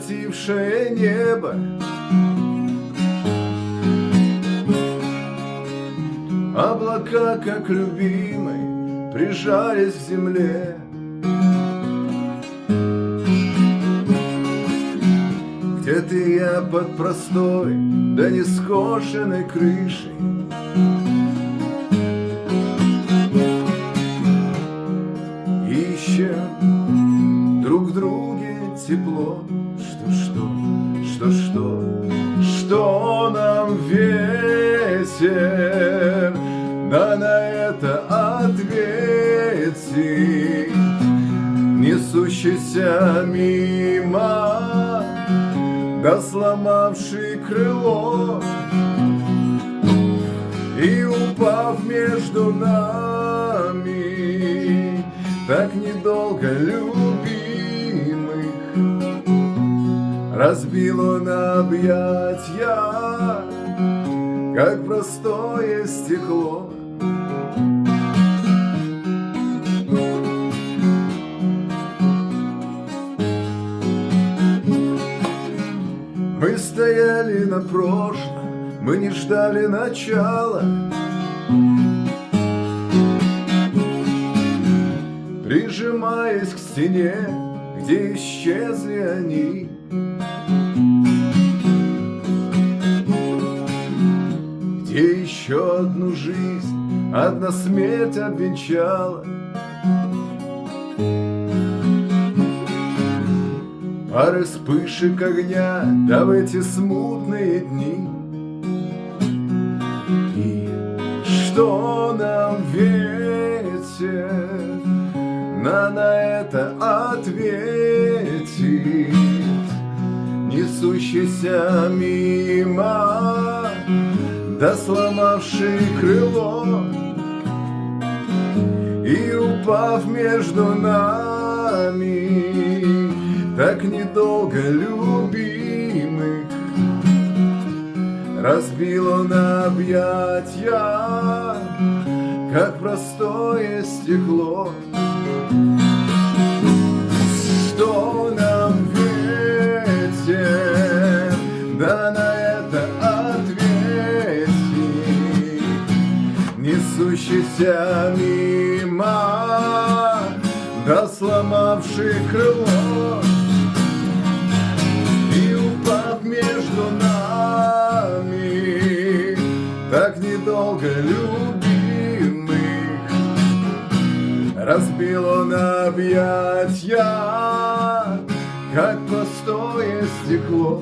омрачившее небо. Облака, как любимый, прижались к земле. Где ты, я под простой, да не скошенной крышей. Ищем друг в друге тепло. Что нам ветер, да на это ответит, несущийся мимо, да сломавший крыло и упав между нами, так недолго любимых, разбил он объятья, как простое стекло. Мы стояли на прошлом, мы не ждали начала. Прижимаясь к стене, где исчезли они. Где еще одну жизнь, одна смерть обвенчала. Пары вспышек огня, да в эти смутные дни. И что нам ветер на это ответит, несущийся мимо, да сломавший крыло и упав между нами, так недолго любимых, разбил он объятья, как простое стекло. Что нам ветер, да на это ответит, несущийся мимо, да сломавший крыло и упав между нами, так недолго любимых, разбил он объятья, как простое стекло.